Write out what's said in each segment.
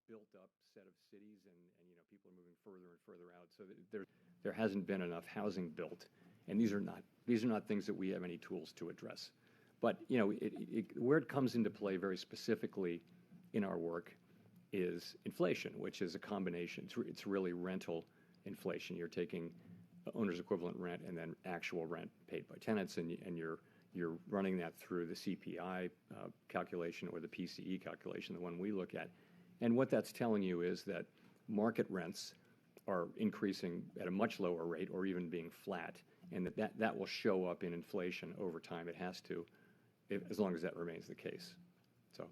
built-up set of cities, and people are moving further and further out. So there hasn't been enough housing built, and these are not things that we have any tools to address. But where it comes into play very specifically in our work is inflation, which is a combination. It's really rental inflation. You're taking owner's equivalent rent and then actual rent paid by tenants, and you're running that through the CPI calculation or the PCE calculation, the one we look at. And what that's telling you is that market rents are increasing at a much lower rate or even being flat, and that will show up in inflation over time. It has to, as long as that remains the case. So.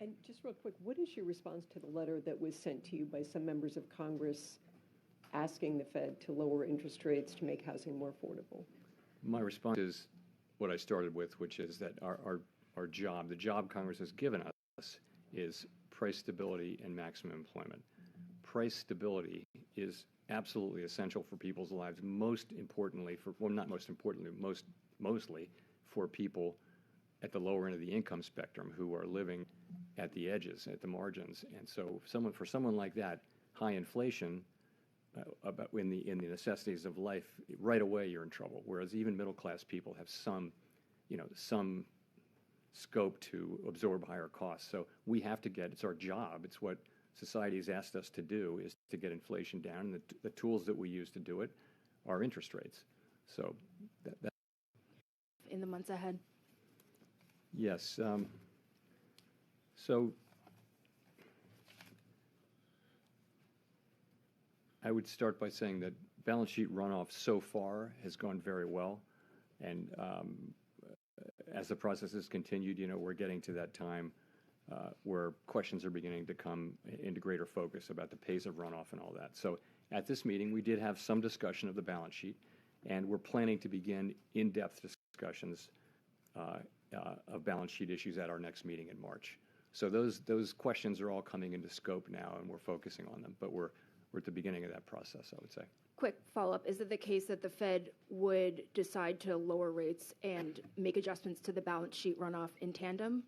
And just real quick, what is your response to the letter that was sent to you by some members of Congress asking the Fed to lower interest rates to make housing more affordable? My response is what I started with, which is that our job, the job Congress has given us, is price stability and maximum employment. Price stability is absolutely essential for people's lives, most importantly mostly for people at the lower end of the income spectrum who are living at the edges, at the margins. And so for someone like that, high inflation in the necessities of life, right away you're in trouble. Whereas even middle class people have some scope to absorb higher costs. So we have to it's our job. It's what society has asked us to do, is to get inflation down. And the tools that we use to do it are interest rates. So that in the months ahead. Yes. So I would start by saying that balance sheet runoff so far has gone very well. And as the process has continued, we're getting to that time where questions are beginning to come into greater focus about the pace of runoff and all that. So at this meeting, we did have some discussion of the balance sheet, and we're planning to begin in-depth discussions of balance sheet issues at our next meeting in March. So those questions are all coming into scope now, and we're focusing on them. But we're at the beginning of that process, I would say. Quick follow-up. Is it the case that the Fed would decide to lower rates and make adjustments to the balance sheet runoff in tandem?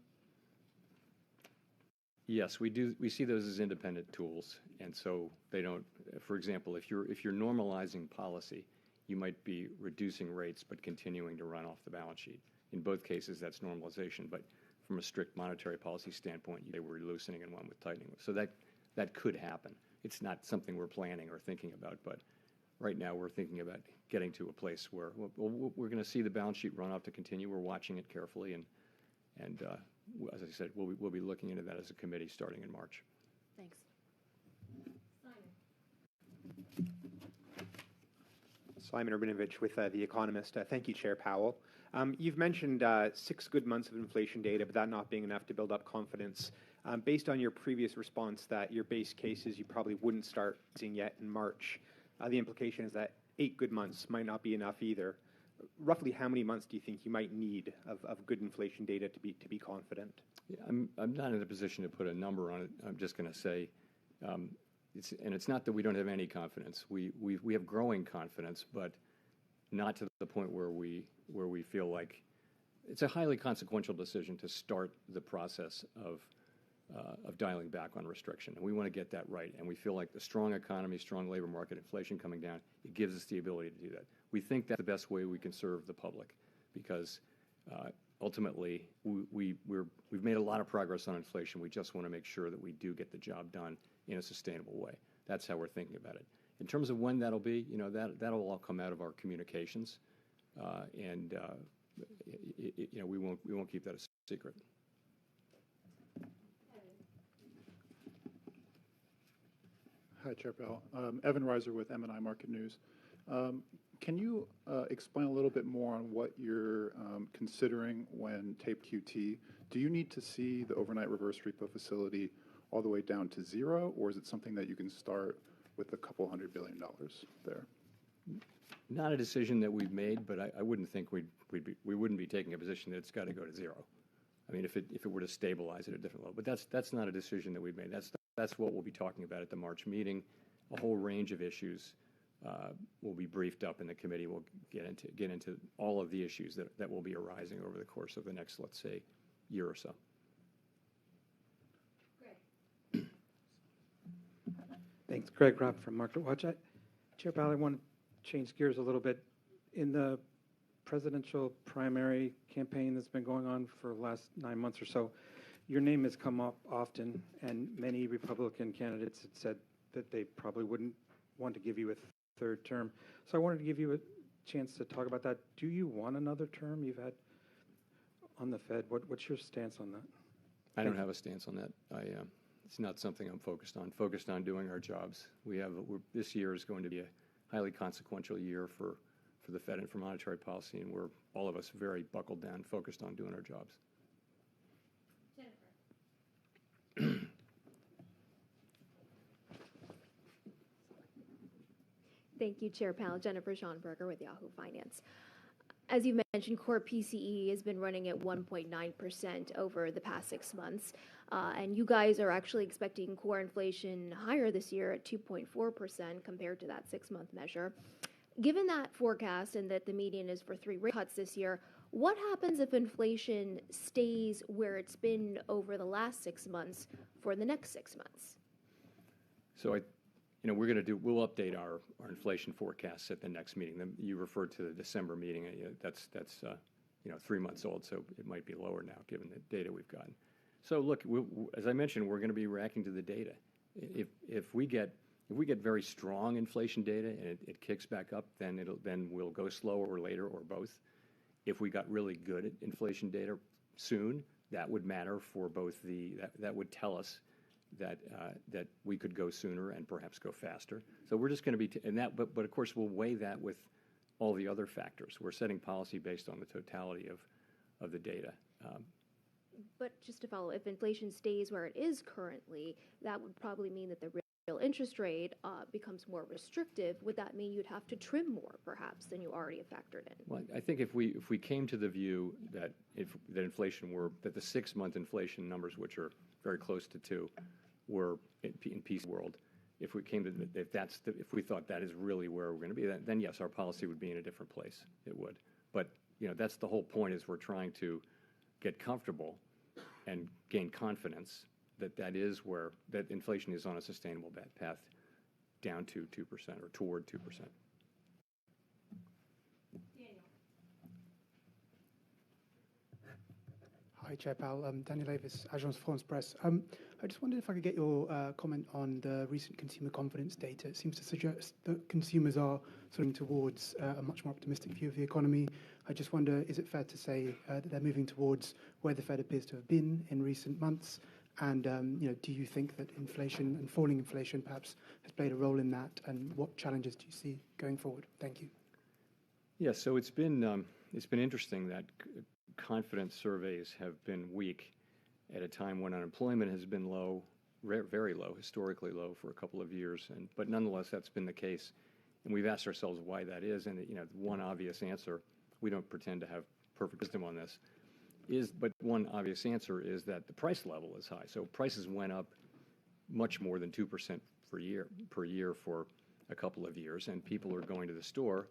Yes, we do. We see those as independent tools, and so they don't. For example, if you're normalizing policy, you might be reducing rates but continuing to run off the balance sheet. In both cases, that's normalization. But from a strict monetary policy standpoint, they were loosening and one with tightening. So that could happen. It's not something we're planning or thinking about, but right now we're thinking about getting to a place where we're going to see the balance sheet runoff to continue. We're watching it carefully, and as I said, we'll be looking into that as a committee starting in March. Thanks. Simon Urbanovich with The Economist. Thank you, Chair Powell. You've mentioned 6 good months of inflation data, but that not being enough to build up confidence. Based on your previous response that your base case is you probably wouldn't start seeing yet in March, the implication is that 8 good months might not be enough either. Roughly how many months do you think you might need of good inflation data to be confident? Yeah, I'm not in a position to put a number on it. I'm just going to say, it's not that we don't have any confidence. We have growing confidence, but not to the point where we feel like it's a highly consequential decision to start the process of dialing back on restriction. And we want to get that right. And we feel like the strong economy, strong labor market, inflation coming down, it gives us the ability to do that. We think that's the best way we can serve the public, because ultimately we've made a lot of progress on inflation. We just want to make sure that we do get the job done in a sustainable way. That's how we're thinking about it. In terms of when that'll be, that'll all come out of our communications, and we won't keep that a secret. Hi, Chair Powell. Evan Reiser with M&I Market News. Can you explain a little bit more on what you're considering when tape QT? Do you need to see the overnight reverse repo facility all the way down to zero, or is it something that you can start with a couple $100 billion there? Not a decision that we've made, but I wouldn't think we wouldn't be taking a position that it's got to go to zero. I mean, if it were to stabilize at a different level, but that's not a decision that we've made. That's what we'll be talking about at the March meeting. A whole range of issues will be briefed up in the committee. We'll get into all of the issues that will be arising over the course of the next, let's say, year or so. Thanks. Greg Robb from MarketWatch. Chair Powell, I want to change gears a little bit. In the presidential primary campaign that's been going on for the last 9 months or so, your name has come up often, and many Republican candidates had said that they probably wouldn't want to give you a third term. So I wanted to give you a chance to talk about that. Do you want another term? You've had on the Fed. What's your stance on that? I don't have a stance on that. It's not something I'm focused on. Focused on doing our jobs. This year is going to be a highly consequential year for the Fed and for monetary policy, and we're all of us very buckled down, focused on doing our jobs. Jennifer. Thank you, Chair Powell. Jennifer Schonberger with Yahoo Finance. As you mentioned, core PCE has been running at 1.9% over the past 6 months. And you guys are actually expecting core inflation higher this year at 2.4% compared to that 6-month measure. Given that forecast and that the median is for 3 rate cuts this year, what happens if inflation stays where it's been over the last 6 months for the next 6 months? So we'll update our inflation forecasts at the next meeting. You referred to the December meeting. That's 3 months old, so it might be lower now given the data we've gotten. So look, as I mentioned, we're going to be reacting to the data. If we get very strong inflation data and it kicks back up, then we'll go slower or later or both. If we got really good inflation data soon, that would matter for both that would tell us that we could go sooner and perhaps go faster. So we're just going to be but of course we'll weigh that with all the other factors. We're setting policy based on the totality of the data. But just to follow, if inflation stays where it is currently, that would probably mean that the real interest rate becomes more restrictive. Would that mean you'd have to trim more, perhaps, than you already have factored in? Well, I think if we came to the view that that the 6-month inflation numbers, which are very close to 2, were in peace world, if we thought that is really where we're going to be, then yes, our policy would be in a different place. It would. But that's the whole point, is we're trying to get comfortable and gain confidence that inflation is on a sustainable path down to 2% or toward 2%. Hi, Chair Powell. Daniel Davis, Agence France-Presse. I just wondered if I could get your comment on the recent consumer confidence data. It seems to suggest that consumers are sort of towards a much more optimistic view of the economy. I just wonder, is it fair to say that they're moving towards where the Fed appears to have been in recent months? And do you think that inflation and falling inflation perhaps has played a role in that? And what challenges do you see going forward? Thank you. Yeah, so it's been interesting that confidence surveys have been weak at a time when unemployment has been low, very low, historically low for a couple of years. But nonetheless, that's been the case. And we've asked ourselves why that is. And one obvious answer, we don't pretend to have perfect wisdom on this, but one obvious answer is that the price level is high. So prices went up much more than 2% per year for a couple of years, and people are going to the store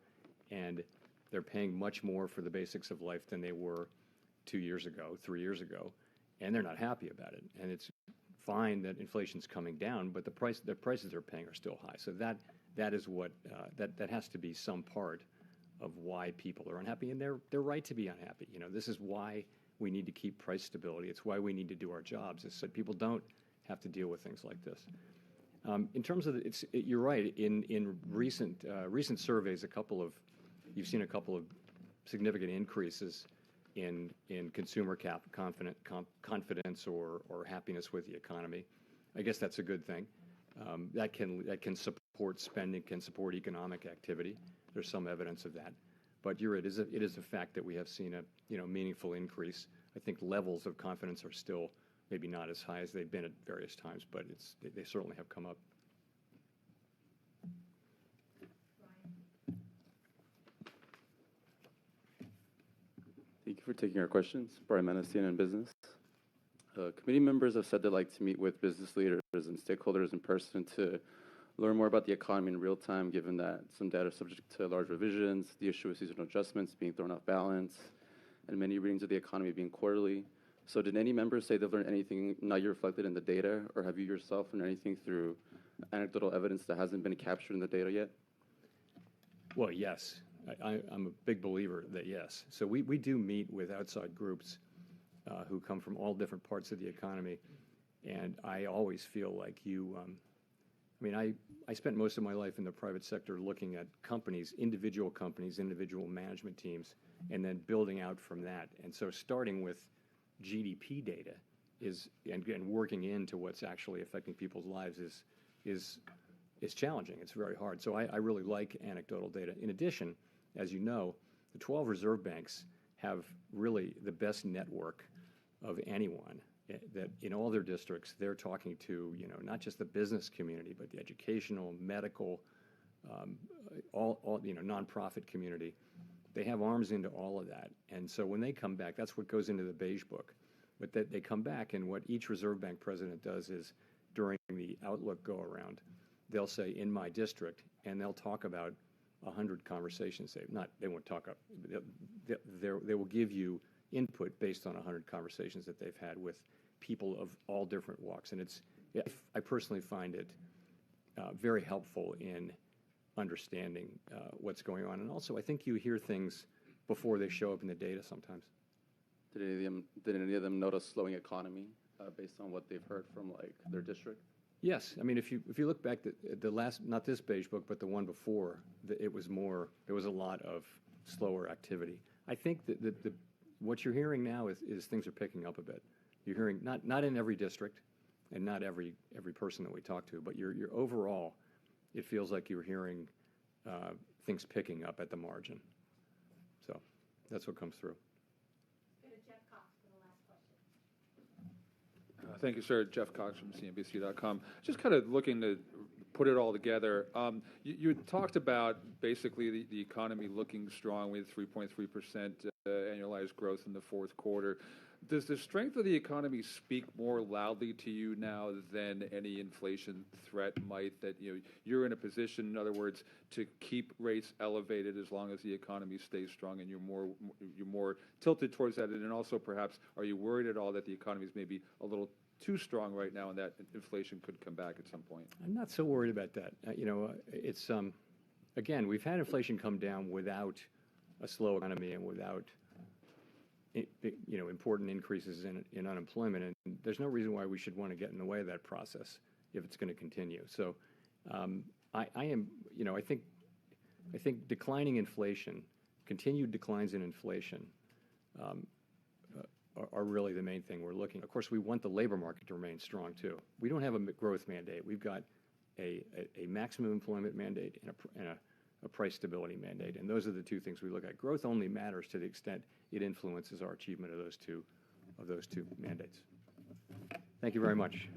and they're paying much more for the basics of life than they were 2 years ago, 3 years ago, and they're not happy about it. And it's fine that inflation's coming down, but the prices they're paying are still high. So that is what that has to be some part of why people are unhappy, and they're right to be unhappy. This is why we need to keep price stability. It's why we need to do our jobs, is so people don't have to deal with things like this. In terms of you're right. In recent surveys, you've seen a couple of significant increases in consumer confidence or happiness with the economy. I guess that's a good thing. That can support spending, can support economic activity. There's some evidence of that. But you're right. It is a fact that we have seen a meaningful increase. I think levels of confidence are still maybe not as high as they've been at various times, but they certainly have come up. Thank you for taking our questions. Brian Menace, CNN Business. Committee members have said they'd like to meet with business leaders and stakeholders in person to learn more about the economy in real time, given that some data are subject to large revisions, the issue of seasonal adjustments being thrown off balance, and many readings of the economy being quarterly. So did any members say they've learned anything not yet reflected in the data, or have you yourself learned anything through anecdotal evidence that hasn't been captured in the data yet? Well, yes. I'm a big believer that yes. So we do meet with outside groups who come from all different parts of the economy, and I always feel like I spent most of my life in the private sector looking at companies, individual management teams, and then building out from that. And so starting with GDP data and working into what's actually affecting people's lives is challenging. It's very hard. So I really like anecdotal data. In addition, as you know, the 12 reserve banks have really the best network of anyone. That in all their districts, they're talking to, not just the business community, but the educational, medical, all nonprofit community. They have arms into all of that. And so when they come back, that's what goes into the beige book. But that they come back, and what each reserve bank president does is during the Outlook go-around, they'll say, in my district, and they'll talk about 100 conversations. They won't talk up. They will give you input based on 100 conversations that they've had with people of all different walks. And I personally find it very helpful in understanding what's going on. And also, I think you hear things before they show up in the data sometimes. Did any of them note a slowing economy based on what they've heard from their district? Yes, I mean, if you look back at the last, not this beige book, but the one before, there was a lot of slower activity. I think that what you're hearing now is things are picking up a bit. You're hearing not in every district, and not every person that we talk to, but you're overall, it feels like you're hearing things picking up at the margin. So that's what comes through. Thank you, sir. Jeff Cox from CNBC.com. Just kind of looking to put it all together. You talked about basically the economy looking strong with 3.3% annualized growth in the fourth quarter. Does the strength of the economy speak more loudly to you now than any inflation threat might? That you're in a position, in other words, to keep rates elevated as long as the economy stays strong, and you're more tilted towards that. And then also, perhaps, are you worried at all that the economy is maybe a little too strong right now, and that inflation could come back at some point? I'm not so worried about that. It's again, we've had inflation come down without a slow economy and without important increases in unemployment, and there's no reason why we should want to get in the way of that process if it's going to continue. So I think declining inflation, continued declines in inflation, are really the main thing we're looking. Of course, we want the labor market to remain strong too. We don't have a growth mandate. We've got a maximum employment mandate and a price stability mandate, and those are the two things we look at. Growth only matters to the extent it influences our achievement of those two mandates. Thank you very much.